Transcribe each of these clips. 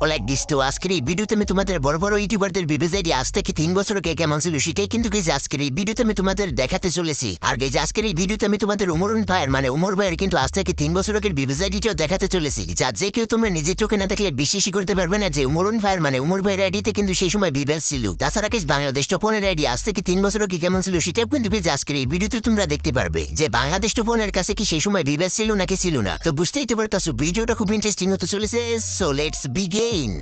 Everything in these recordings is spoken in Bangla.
Like this. তো আজকের এই ভিডিওতে আমি তোমাদের বড় বড় ইউটিউবারদের বিবেজ আইডি আজ থেকে 3 বছর আগে কেমন ছিল সেটাই কিন্তু আজকের এই ভিডিওতে আমি তোমাদের দেখাতে চলেছি। আর আজকের এই ভিডিওতে আমি তোমাদের উমরুন ভাইয়ের মানে উমর ভাইয়ের কিন্তু আজ থেকে 3 বছর আগের বিবেজ আইডিটাও দেখাতে চলেছি, যা যে কেউ তোমরা নিজের চোখে না দেখলে বিশ্বাসই করতে পারবে না যে উমরুন ভাইয়ের মানে উমর ভাইয়ের আইডিতে কিন্তু সেই সময় বিবেজ ছিল। তাছাড়া বাংলাদেশ টোপনের আইডি আজ থেকে 3 বছর আগে কেমন ছিল সেটাও কিন্তু আজকের এই ভিডিওতে তোমরা দেখতে পারবে যে বাংলাদেশ টোপনের কাছে কি সেই সময় বিবেজ ছিল নাকি ছিল না। তো বুঝতেই তো পারতাছো ভিডিওটা খুব ইন্টারেস্টিং হতে চলেছে। So let's begin.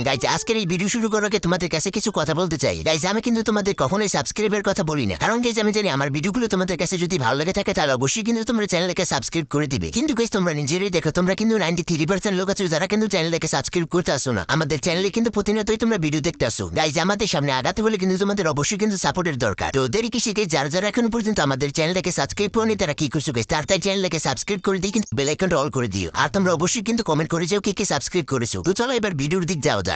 গাইজ আজকের এই ভিডিও শুরু করার আগে তোমাদের কাছে কিছু কথা বলতে চাই। গাইজ আমি কিন্তু তোমাদের কখনোই সাবস্ক্রাইবের কথা বলি না, কারণ গাইজ আমি জানি আমার ভিডিওগুলো তোমাদের কাছে যদি ভালো লাগে থাকে তাহলে অবশ্যই কিন্তু তোমরা চ্যানেলকে সাবস্ক্রাইব করে দিবে। কিন্তু গাইজ তোমরা নিজেরাই দেখো তোমরা কিন্তু 93% লোক আছো যারা কিন্তু চ্যানেলকে সাবস্ক্রাইব করতে আসো না। আমাদের চ্যানেলে কিন্তু প্রতিনিয়তই তোমরা ভিডিও দেখতে আসো। গাইজ আমাদের সামনে আগাতে হলে কিন্তু তোমাদের অবশ্যই কিন্তু সাপোর্টের দরকার। তো দেরি কি শিখে যারা যারা এখন পর্যন্ত আমাদের চ্যানেলকে সাবস্ক্রাইব করেনি তারা কি করছো গাইজ, তার চ্যানেলকে সাবস্ক্রাইব করে দিয়ে কিন্তু বেল আইকনটা অল করে দিও। আর তোমরা অবশ্যই কিন্তু কমেন্ট করে যাও কে সাবস্ক্রাইব করেছো। তো চলো এবার ভিডিওর দিক যাওয়া যাক।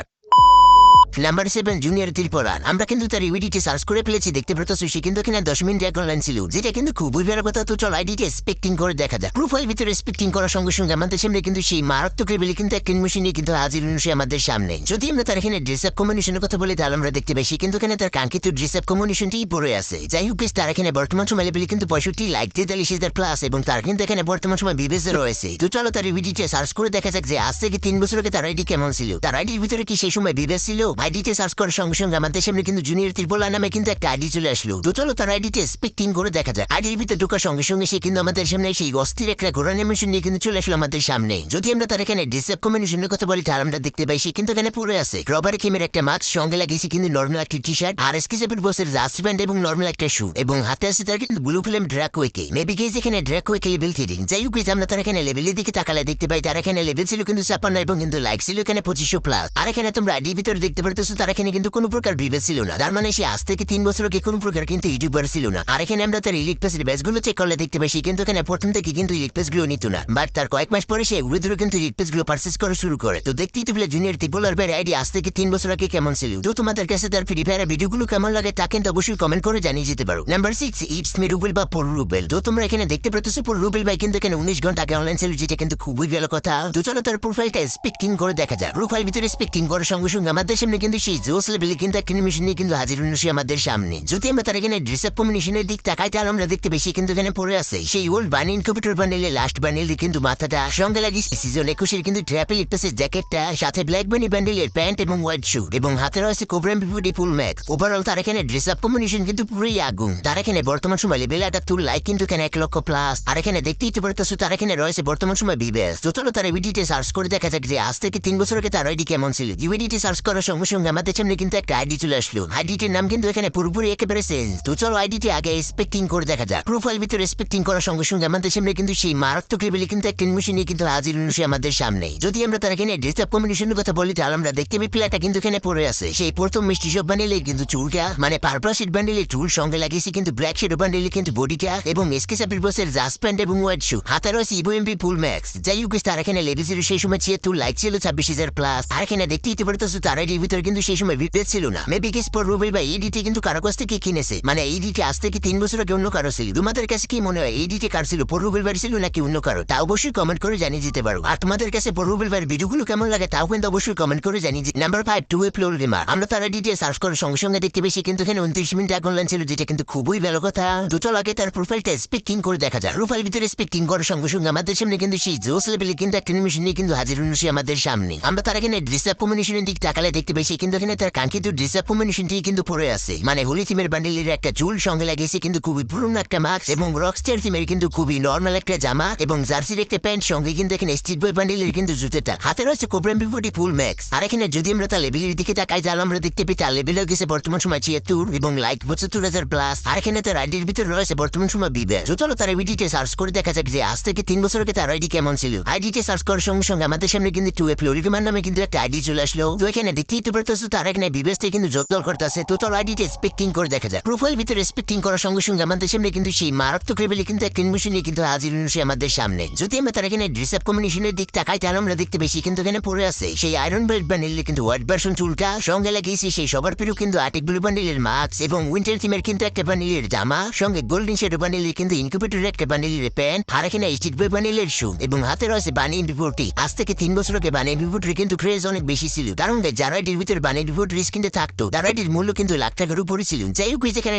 Number 7 junior Tripura. আমরা কিন্তু তার ইউডিটি সার্চ করে ফেলেছি, দেখতে পারতেছি সে কিন্তু এখানে 10 মিনিট এক অনলাইন ছিল, যেটা কিন্তু খুবই ভালো কথা। তো চল আইডিটি এক্সপেক্টিং করে দেখা যায়। প্রোফাইল ভিতরে এক্সপেক্টিং করার সঙ্গে সঙ্গে আমাদের সামনে কিন্তু সেই মারাত্মক লেভেলে কিন্তু একটা মেশিনে কিন্তু হাজির হয়েছে আমাদের সামনে। যদি আমরা তার এখানে ড্রেস আপ কম্বিনেশনের কথা বলি তাহলে আমরা দেখতে পাই কিন্তু এখানে তার কাঙ্ক্ষিত ড্রেস আপ কম্বিনেশনটিই পড়ে আছে। যাই হোক তার এখানে বর্তমান সময় লেভেলে কিন্তু 65 লাইক 43,000 প্লাস এবং তার কিন্তু এখানে বর্তমান সময় বিবেচে রয়েছে। তো চলো তার ইউডিটি সার্চ করে দেখা যাক যে আজ থেকে 3 বছর আগে তার আইডি কেমন ছিল, তার আইডির ভিতরে কি সেই সময় বিবেচ ছিল। আইডিতে সার্চ করার সঙ্গে সঙ্গে আমাদের সামনে কিন্তু জুনিয়র ত্রিপুরা নামে কিন্তু একটা আইডি চলে আসলো। তো চলো তার আইডিতে এক্সপেক্টিং করে দেখা যায়। আইডির ভিতরে ঢোকার সঙ্গে সঙ্গে সে কিন্তু আমাদের সামনে সেই অস্থির একটা ঘোড়া মেশিন নিয়ে কিন্তু চলে আসলো আমাদের সামনে। যদি আমরা তার এখানে ডিসেপ কম্বিনেশনের কথা বলি তাহলে আমরা দেখতে পাই সে কিন্তু এখানে পড়ে আছে রবার কিমের একটা মাস্ক, সঙ্গে লাগিয়েছে কিন্তু নর্মাল একটা টি শার্ট আর এসকেসের বসের জাস্ট প্যান্ট এবং নর্মাল একটা শু, এবং হাতে আছে তার কিন্তু ব্লু ফিল্ম ড্রাকওয়েকে মেবি গেজ এখানে ড্রাকওয়েকে লেভেল 3। যাই হোক আমরা তার এখানে লেভেলের দিকে তাকালে দেখতে পাই তার এখানে লেভেল ছিল কিন্তু 56 এবং কিন্তু লাইক ছিল এখানে 2500 প্লাস। আর এখানে তোমরা আইডির ভিতরে দেখতে পারতেছো তার এখানে কিন্তু কোনো প্রকার বিবেচ ছিল না, তার মানে সে আজ থেকে 3 বছর আগে কোনো প্রকার কিন্তু ইউটিউবার ছিল না। আর এখানে আমরা তার ইলিক প্লেসের ব্যাচগুলো চেক করলে দেখতে পাই কিন্তু এখানে প্রথম থেকে কিন্তু ইলিক প্লেসগুলো নিত না, বাট তার কয়েক মাস পরে সে উড়ে ধরে কিন্তু ইলিক প্লেসগুলো পারচেস করা শুরু করে। তো দেখতেই তো জুনিয়র ত্রিপুরার ভাইয়ের আইডি আজ থেকে 3 বছর আগে কেমন ছিল। তো তোমাদের কাছে তার ফ্রি ফায়ার ভিডিওগুলো কেমন লাগে তা কিন্তু অবশ্যই কমেন্ট করে জানিয়ে যেতে পারো। নাম্বার 6 ইটস মি রুবেল বা পর রুবেল। তো তোমরা এখানে দেখতে পাচ্ছ পর রুবেল ভাই কিন্তু এখানে 19 ঘন্টা আগে অনলাইন ছিল, যেটা কিন্তু খুবই ভালো কথা। তো চলো তার প্রোফাইলটা স্পেক্টিং করে দেখা যায়। প্রোফাইল ভিতরে স্পেক্টিং করার সঙ্গে সঙ্গে আমাদের সামনে কিন্তু সেই জোস লেভেলে কিন্তু একটা মেশিন নিয়ে কিন্তু হাজির হয়েছে আমাদের সামনে। যদি আমরা তার এখানে ড্রেস আপ কম্বিনেশনের দিক তাকাই তাহলে আমরা দেখতে পেয়েছি কিন্তু এখানে পড়ে আছে সেই ওল্ড বার্নিং কম্পিউটার বান্ডেলে লাস্ট বান্ডেলে কিন্তু মাথাটা, সঙ্গে লাগিয়েছে সিজন 21 কিন্তু ট্র্যাপেল ইকটাসের জ্যাকেটটা, সাথে ব্ল্যাক বানি বান্ডেলের প্যান্ট এবং হোয়াইট শু, এবং হাতে রয়েছে কোবরাম বিপুডি ফুল ম্যাক্স। ওভারঅল তার এখানে ড্রেস আপ কম্বিনেশন কিন্তু পুরোই আগুন। তার এখানে বর্তমান সময় লেভেল 78 লাইক কিন্তু এখানে 1 লক্ষ প্লাস। আর এখানে দেখতেই তো পারতেছো তার এখানে রয়েছে বর্তমান সময় বিবেস। তো চলো তার ইউডিটি সার্চ করে দেখা যাক যে আজ থেকে 3 বছর আগে তার আইডি কেমন ছিল। ইউডিটি সার্চ করার সঙ্গে সঙ্গে আমাদের সামনে কিন্তু একটা আইডি চলে আসলো। আইডিটির নাম কিন্তু এখানে পুরোপুরি একেবারে চেঞ্জ। তো চলো আইডিটি আগে এক্সপেক্টিং করে দেখা যাক। প্রোফাইল ভিতরে এক্সপেক্টিং করার সঙ্গে সঙ্গে আমাদের সামনে কিন্তু সেই মারাত্মক লেভেলে কিন্তু একটা মেশিন নিয়ে কিন্তু হাজির হয়েছে আমাদের সামনে। যদি আমরা তার এখানে ড্রেস আপ কম্বিনেশনের কথা বলি তাহলে আমরা দেখতে পাই প্লেয়ারটা কিন্তু এখানে পড়ে আছে সেই প্রথম মিষ্টি সব বান্ডেলে কিন্তু চুলটা মানে পার্পল শিট বান্ডেলে চুল, সঙ্গে লাগিয়েছে কিন্তু ব্ল্যাক শেড বান্ডেলে কিন্তু বডিটা এবং এসকেসাপির বসের জাস্ট প্যান্ট এবং হোয়াইট শু, হাতে রয়েছে ইভো এমপি ফুল ম্যাক্স। যাই হোক তার এখানে লেভেল ছিল সেই সময় 76 লাইক ছিল 26,000 প্লাস। আর এখানে দেখতেই তো পারতেছো তার আইডির ভিতরে কিন্তু সেই সময় বিপদ ছিল না। মেবি গেস পর রুবেল ভাই এইডিটি কিন্তু কারো কাছ থেকে কিনেছে, মানে এইডিটি আজ থেকে 3 বছর আগে অন্য কারো ছিল। তোমাদের কাছে কি মনে হয় এইডিটি কার ছিল, পর রুবেল ভাই ছিল নাকি অন্য কারো? তা অবশ্যই কমেন্ট করে জানিয়ে দিতে পারো। আর তোমাদের কাছে পর রুবেল ভাইয়ের ভিডিওগুলো কেমন লাগে তাও কিন্তু অবশ্যই কমেন্ট করে জানিয়ে। নাম্বার 5 টু ফ্লোর রিমার। আমরা তার আইডিটি সার্চ করার সঙ্গে সঙ্গে দেখতে পেয়েছি কিন্তু এখানে 29 মিনিট আগে অনলাইন ছিল, যেটা কিন্তু খুবই ভালো কথা। দুটো লাগে তার প্রোফাইলটা স্পেক্টিং করে দেখা যায়। প্রোফাইল ভিতরে স্পেক্টিং করার সঙ্গে সঙ্গে আমাদের সামনে কিন্তু সেই জোস লেভেলে কিন্তু একটা মেশিন নিয়ে কিন্তু হাজির হয়েছে আমাদের সামনে। আমরা তার এখানে ড্রেস আপ কম্বিনেশনের দিক তাকালে দেখতে পেয়েছি কিন্তু এখানে তার কাঙ্ক্ষিত ড্রেস আপ কম্বিনেশনটি কিন্তু পড়ে আছে, মানে হোলি থিমের বান্ডেলের একটা চুল, সঙ্গে লাগিয়েছে কিন্তু খুবই পুরনো একটা মাস্ক এবং রকস্টার থিমের কিন্তু খুবই নর্মাল একটা জামা এবং জার্সির একটা প্যান্ট, সঙ্গে কিন্তু এখানে স্ট্রিট বয় বান্ডেলের কিন্তু জুতোটা, হাতে রয়েছে কোবরাম বিপুডি ফুল ম্যাক্স। আর এখানে যদি আমরা তার লেভেলের দিকে তাকাই তাহলে আমরা দেখতে পাই তার লেভেল গেছে বর্তমান সময় 76 এবং লাইক 72,000 প্লাস। আর এখানে তার আইডির ভিতরে রয়েছে বর্তমান সময় বিবেস। চলো তার আইডিতে সার্চ করে দেখা যাক যে আজ থেকে 3 বছর আগে তার আইডি কেমন ছিল। আইডিতে সার্চ করার সঙ্গে সঙ্গে আমাদের সামনে কিন্তু টু ফ্লোরিমার নামে কিন্তু একটা আইডি চলে আসলো। তো এখানে দেখতেই তো পারতেছো তার এখানে বিবেসতে কিন্তু জব্দ করতেছে টোটাল আইডিতে স্পেক্টিং করে দেখা যায় প্রোফাইল ভিতরে স্পেক্টিং করার সঙ্গে সঙ্গে আমাদের সামনে কিন্তু সেই মারাত্মক লেভেলে কিন্তু একটা ইনভেশন কিন্তু হাজির হয়েছে আমাদের সামনে যদি আমরা তার এখানে ড্রেস আপ কম্বিনেশনের দিক তাকাই তাহলে আমরা দেখতে পেয়েছি কিন্তু এখানে পড়ে আছে সেই আয়রন বেল্ট বান্ডিলে কিন্তু হোয়াইট ভার্সন চুলটা সঙ্গে লাগিয়েছি সেই সবার প্রিয় কিন্তু আর্টিক ব্লু বান্ডিলের মাস্ক এবং উইন্টার থিমের কিন্তু একটা বান্ডিলের জামা সঙ্গে গোল্ডেন শেড বান্ডিলের কিন্তু ইনকিউবেটরের একটা বান্ডিলের প্যান্ট আর এখানে স্টিক বই বান্ডিলের শু এবং হাতে রয়েছে বানি বিপোর্টি আজ থেকে 3 বছর আগে বানি বিপোর্টের কিন্তু ক্রেজ অনেক বেশি ছিল কারণ যারা এটির ভিতরে বানি বিপোর্ট রিস্ক কিনতে থাকতো তারা এটির মূল্য কিন্তু লাখ টাকার উপরে ছিল যাই হোক যেখানে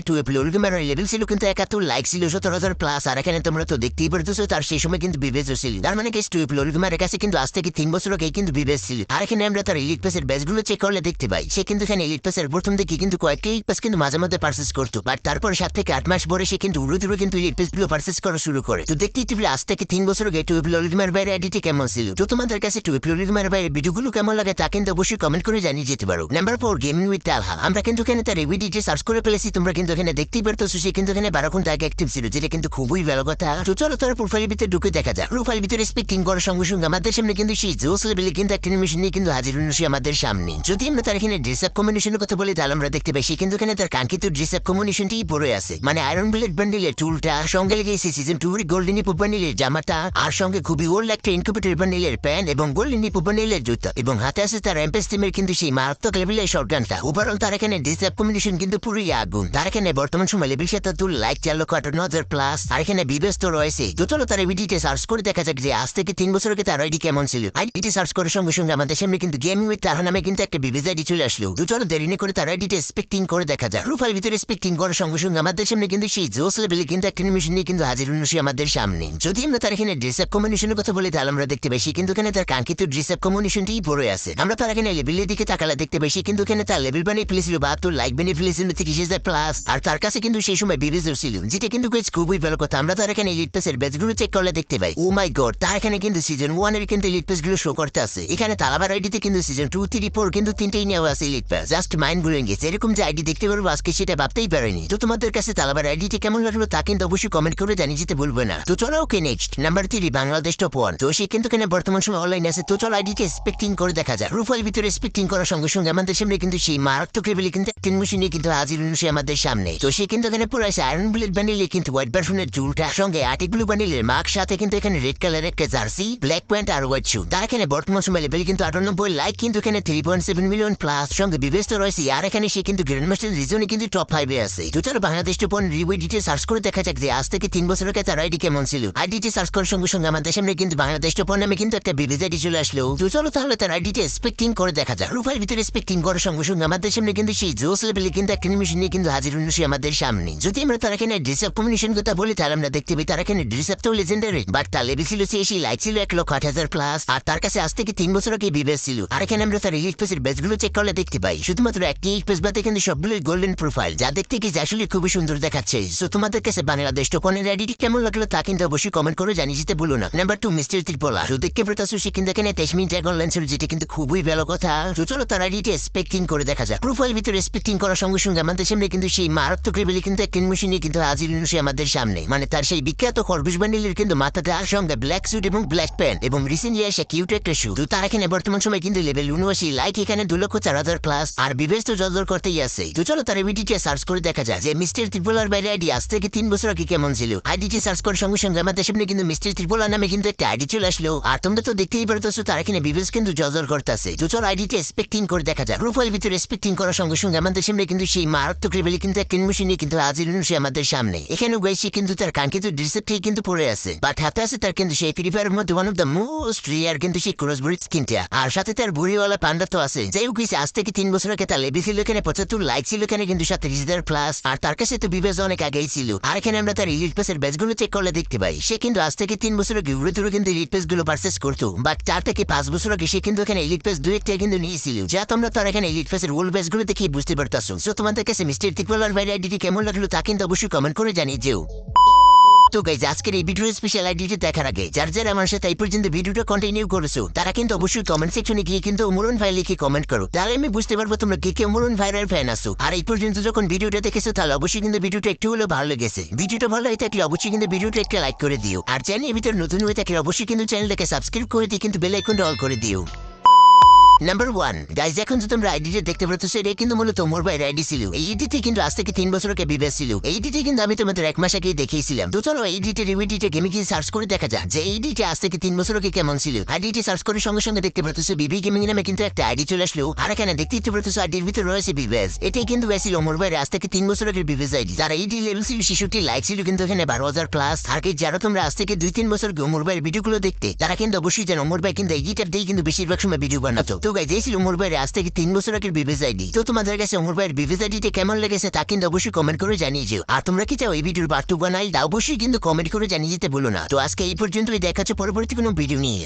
লেভেল ছিল কিন্তু 71 লাইক ছিল 17,000 প্লাস আর এখানে তোমরা তো দেখতেই পারতেছো তার সেই সময় কিন্তু বিবেচ ছিল তার মানে টুয়েপলোর কাছে কিন্তু আজ থেকে 3 বছর আগে কিন্তু বিবেচ ছিল আর এখানে আমরা তার ইলিট পাসের ব্যাচগুলো চেক করলে দেখতে পাই সে কিন্তু এখানে ইলিট পাসের প্রথম দিকে কিন্তু কয়েকটি ইলিট পাস কিন্তু মাঝে মধ্যে পার্সেস করতো বাট তারপরে 7 থেকে 8 মাস পরে সে কিন্তু উড়ে দূরে কিন্তু ইলিট পাসগুলো পার্সেস করা শুরু করে তো দেখতেই তুমি আজ থেকে 3 বছর আগে টুয়েপলোর বাইরে এডিটি কেমন ছিল তো তোমাদের কাছে টুয়েপলোর বাইরে ভিডিওগুলো কেমন লাগে তা কিন্তু অবশ্যই কমেন্ট করে জানিয়ে যেতে পারো নাম্বার 4 গেমিং উইথ তালহা আমরা কিন্তু এখানে তার রিভিডিটি সার্চ করে ফেলেছি তোমরা কিন্তু এখানে দেখতেই পারতেছো সে কিন্তু এখানে 12 ঘন্টা আগে অ্যাক্টিভ ছিল যেটা কিন্তু খুবই ভালো কথা তো চলো তার প্রোফাইলের ভিতরে ঢুকে দেখা যায় প্রোফাইল ভিতরে স্পেক্টিং করার সঙ্গে সঙ্গে আমাদের সামনে কিন্তু সেই জোস লেভেলে কিন্তু একটা অ্যানিমেশন নিয়ে কিন্তু হাজির হয়েছে আমাদের সামনে যদি আমরা তার এখানে ড্রেস আপ কম্বিনেশনের কথা বলি তাহলে আমরা দেখতে পাই সে কিন্তু এখানে তার কাঙ্ক্ষিত ড্রেস আপ কম্বিনেশনটি পরে আছে মানে আয়রন ব্লেড বান্ডিলের টুলটা সঙ্গে লেগেছে সিজন 2 এর গোল্ডেন নিপু বান্ডিলের জামাটা আর সঙ্গে খুবই ওল্ড একটা ইনকিউবেটর বান্ডিলের প্যান্ট এবং গোল্ডেন নিপু বান্ডিলের জুতা এবং হাতে আছে তার এমপেস টিমের কিন্তু সেই মারাত্মক লেভেলের শটগানটা ওভারঅল তার এখানে ড্রেস আপ কম্বিনেশন কিন্তু পুরোই আগুন তার এখানে বর্তমান সময় লেভেল 77 লাইক 4,58,000 প্লাস আর এখানে বিবেস তো রয়েছে তো চলো তার ভিডিওতে সার্চ করে দেখা যাক যে আজ থেকে 3 বছর আগে তার আইডি কেমন ছিল আইডিটি সার্চ করার সঙ্গে সঙ্গে আমাদের সামনে কিন্তু গেমিং উইথ তালহা নামে কিন্তু একটা বিবেস আইডি চলে আসলো তো চলো দেরি না করে তার আইডিতে স্পেক্টিং করে দেখা যায় প্রোফাইল ভিতরে স্পেক্টিং করার সঙ্গে সঙ্গে আমাদের সামনে কিন্তু সেই জোস লেভেলে কিন্তু একটা অ্যানিমেশন নিয়ে কিন্তু হাজির হয়েছে আমাদের সামনে যদি আমরা তার এখানে ড্রেস আপ কম্বিনেশনের কথা বলি তাহলে আমরা দেখতে পাই কিন্তু এখানে তার কাঙ্ক্ষিত ড্রেস আপ কম্বিনেশনটি পড়ে আছে আমরা তার এখানে লেভেলের দিকে তাকালে দেখতে পাই কিন্তু এখানে তার লেভেল বানিয়ে ফেলেছিল 72 লাইক বানিয়ে ফেলেছিল 30,000 প্লাস আর তার কাছে কিন্তু সেই সময় বিবেজও ছিল যেটা কিন্তু খুবই ভালো কথা আমরা তার এখানে এলিট পাসের ব্যাচগুলো চেক করলে দেখতে পাই ও মাই গড তার এখানে কিন্তু সিজন 1 এর কিন্তু এলিট পাসগুলো শো করতে আছে এখানে তালাবার আইডিতে কিন্তু সিজন 2 3 4 কিন্তু তিনটেই নেওয়া আছে elite pass just mind blowing গেছে এরকম যে আইডি দেখতে পারবো আজকে সেটা ভাবতেই পারিনি তো তোমাদের কাছে তালাবার আইডিটি কেমন লাগলো তা কিন্তু অবশ্যই কমেন্ট করে জানিয়ে যেতে ভুলবে না তো চলো okay next number 3 Bangladesh top 1 তো সে কিন্তু এখানে বর্তমান সময় অনলাইন আছে তো চলো আইডিকে স্পেক্টিং করে দেখা যায় প্রোফাইল ভিতরে স্পেক্টিং করার সঙ্গে সঙ্গে আমাদের সামনে কিন্তু সেই মারাত্মক লেভেলে কিন্তু তিন মেশিনে কিন্তু হাজির হয়েছে আমাদের সামনে তো সে কিন্তু এখানে পুরো আয়রন ব্লেড বান্ডিলে কিন্তু হোয়াইট ভার্সনের চুলটা সঙ্গে আর্টিক ব্লু বান্ডিলের মাস্ক সাথে কিন্তু এখানে রেড কালার একটা জার্সি ব্ল্যাক প্যান্ট আর হোয়াইট শু তার এখানে বর্তমান সময় লেভেল কিন্তু 98 লাইক কিন্তু এখানে 3.7 মিলিয়ন প্লাস সঙ্গে বিবেচিত রয়েছে আর এখানে সে কিন্তু গ্র্যান্ড মাস্টার রিজনে কিন্তু টপ 5 এ আছে তো চলো Bangladesh top 1 review details search করে দেখা যাক যে আজ থেকে 3 বছর আগে তার আইডি কেমন ছিল আইডিটি সার্চ করার সঙ্গে সঙ্গে আমাদের সামনে কিন্তু বাংলাদেশ টপ 1 নামে কিন্তু একটা বিবেচ আইডি চলে আসলো তো চলো তাহলে তার আইডিটি স্পেক্টিং করে দেখা যাক প্রোফাইল ভিতরে স্পেক্টিং করার সঙ্গে সঙ্গে আমাদের সামনে কিন্তু সেই জোস লেভেলে কিন্তু একটা অ্যানিমেশন নিয়ে কিন্তু হাজির হয়েছে আমাদের সামনে যদি আমরা তার এখানে ড্রেস আপ কম্বিনেশন কথা বলি তাহলে আমরা দেখতে পাই তার এখানে ড্রেস আপ তো লেজেন্ডারি বাট তার লেভেল ছিল সেই লাইক ছিল 1,08,000 প্লাস আর তার কাছে আজ থেকে 3 বছর আগে বিবেচ ছিল আর এখানে আমরা তার এলিট পেসের ব্যাচগুলো চেক করলে দেখতে পাই শুধুমাত্র একটি এলিট পেস বাদে কিন্তু সবগুলোই গোল্ডেন প্রোফাইল যা দেখতে কি আসলে খুবই সুন্দর দেখাচ্ছে সো তোমাদের কাছে বাংলাদেশ টপ 1 এর আইডিটি কেমন লাগলো তা কিন্তু অবশ্যই কমেন্ট করে জানিয়ে যেতে ভুলো না নাম্বার 2 মিস্টার ত্রিপোলা তো দেখতে পেতাছো সে কিন্তু এখানে 23 মিনিট আগে অনলাইন ছিল যেটা কিন্তু খুবই ভালো কথা তো চলো তার আইডিটি স্পেক্টিং করে দেখা যাক প্রোফাইল ভিতরে স্পেক্টিং করার সঙ্গে সঙ্গে আমাদের সামনে কিন্তু সেই মারাত্মক লেভেলে কিন্তু একটা অ্যানিমেশন নিয়ে কিন্তু হাজির হয়েছে আমাদের সামনে মানে তার সেই বিখ্যাত খরগোশ বান্ডিলের কিন্তু মাথাতে আর সঙ্গে ব্ল্যাক স্যুট এবং ব্ল্যাক প্যান্ট এবং রিসেন্টলি আসে কিউট একটা শু তো তার এখানে বর্তমান সময় কিন্তু লেভেল 79 লাইক এখানে 2,04,000 প্লাস আর বিবেচ তো জলদর করতেই আছে তো চলো তার ভিডিওটি সার্চ করে দেখা যায় যে মিস্টার ত্রিপোলার বাইরে আইডি আজ থেকে 3 বছর আগে কেমন ছিল আইডিটি সার্চ করার সঙ্গে সঙ্গে আমাদের সামনে কিন্তু মিস্টার ত্রিপোলা নামে কিন্তু একটা আইডি চলে আসলো আর তোমরা তো দেখতেই পারতেছো তার এখানে বিবেচ কিন্তু জলদর করতেছে তো চলো আইডিটি স্পেক্টিং করে দেখা যায় প্রোফাইল ভিতরে স্পেক্টিং করার সঙ্গে সঙ্গে আমাদের সামনে কিন্তু সেই মারাত্মক লেভেলে কিন্তু একটা অ্যানিমেশন নিয়ে কিন্তু হাজির হয়েছে আমাদের সামনে এখানে গাইছি কিন্তু তার কাঙ্ক্ষিত ড্রেসটি কিন্তু পরে আছে বাট হাতে আছে তার কিন্তু সেই ফ্রি ফায়ারের মধ্যে ওয়ান অফ দ্য মোস্ট রিয়ার কিন্তু সেই ক্রসব্রিড স্কিনটা আর সাথে তার বুড়িওয়ালা পান্ডা তো আছে যাই হোক আজ থেকে 3 বছর আগে তার লেভেল ছিল এখানে 75 লাইক ছিল এখানে কিন্তু 37,000 প্লাস আর তার কাছে তো বিবেচ অনেক আগেই ছিল আর এখানে আমরা তার এলিট পাসের ব্যাচগুলো চেক করলে দেখতে পাই সে কিন্তু আজ থেকে 3 বছর আগে ঘুরে ঘুরে কিন্তু এলিট পাস গুলো পারচেস করতো বাট 4 থেকে 5 বছর আগে সে কিন্তু এখানে এলিট পাস 2-1 কিন্তু নিয়েছিল যা তোমরা তার এখানে এলিট পাসের ওল্ড ব্যাচগুলো দেখে বুঝতে পারতাছো সো তোমাদের কাছে মিস্টার ত্রিপোলার বাইরে আইডিটি কেমন লাগলো তা কিন্তু অবশ্যই কমেন্ট করে জানিয়ে যেও তো গাইজ আজকের এই ভিডিও স্পেশাল আইডিটি দেখার আগে যার যারা আমার সাথে এই পর্যন্ত ভিডিওটা কন্টিনিউ করেছো তারা কিন্তু অবশ্যই কমেন্ট সেকশনে গিয়ে কিন্তু ওমরন ভাই লিখে কমেন্ট করো তাহলে আমি বুঝতে পারবো তোমরা কে ওমরন ভাইয়ের ফ্যান আছো আর এই পর্যন্ত যখন ভিডিওটা দেখেছো তাহলে অবশ্যই কিন্তু ভিডিওটা একটু হলেও ভালো লেগেছে ভিডিওটা ভালো হয়ে থাকলে অবশ্যই কিন্তু ভিডিওটা একটা লাইক করে দিও আর চ্যানেলের ভিতরে নতুন হয়ে থাকলে অবশ্যই কিন্তু চ্যানেলটাকে সাবস্ক্রাইব করে দিয়ে কিন্তু বেল আইকনটা অল করে দিও নাম্বার 1 গাইজ, এখন যে তোমরা আইডিটা দেখতে পাচ্ছ এটা কিন্তু মূলত ওমর ভাইয়ের আইডি ছিল। এই আইডিতে কিন্তু আজ থেকে 3 বছর আগে বিবেস ছিল। এই আইডিতে কিন্তু আমি তোমাদের 1 মাস আগে দেখিয়েছিলাম। তো চলো এইডিটে রিভিডিটে গেমে গিয়ে সার্চ করে দেখা যাক যে এইডিটে আজ থেকে 3 বছর আগে কেমন ছিল। আইডিটি সার্চ করে সঙ্গে সঙ্গে দেখতে পাচ্ছ বিবি গেমিং নামে কিন্তু একটা আইডি চলে আসলো। আর এখানে দেখতে পাচ্ছ আইডির ভিতরে রয়েছে বিবেস। এটাই কিন্তু বেসিল ওমর ভাইয়ের আজ থেকে 3 বছর আগের বিবেস আইডি। যারা এইডি লেভেল ছিল 66 লাইক ছিল কিন্তু এখানে 12,000 প্লাস। আর কি যারা তোমরা আজ থেকে 2-3 বছর আগে ওমর ভাইয়ের ভিডিওগুলো দেখতে, তারা কিন্তু অবশ্যই জানো ওমর ভাই কিন্তু এইডিটার দিয়ে কিন্তু বেশিরভাগ সময় ভিডিও বানাতো। তো গাইজ, এই ছিল ওমর ভাইয়ের আজ থেকে 3 বছর আগের বিবেস আইডি। তো তোমাদের কাছে ওমর ভাইয়ের বিবেস আইডিতে কেমন লেগেছে তা কিন্তু অবশ্যই কমেন্ট করে জানিয়ে যেও। আর তোমরা কি চাও এই ভিডিওর পার্ট 2 বানাই, তা অবশ্যই কিন্তু কমেন্ট করে জানিয়ে দিতে ভুলো না। তো আজকে এই পর্যন্তই, দেখাচ্ছে পরবর্তী কোনো ভিডিও নিয়ে।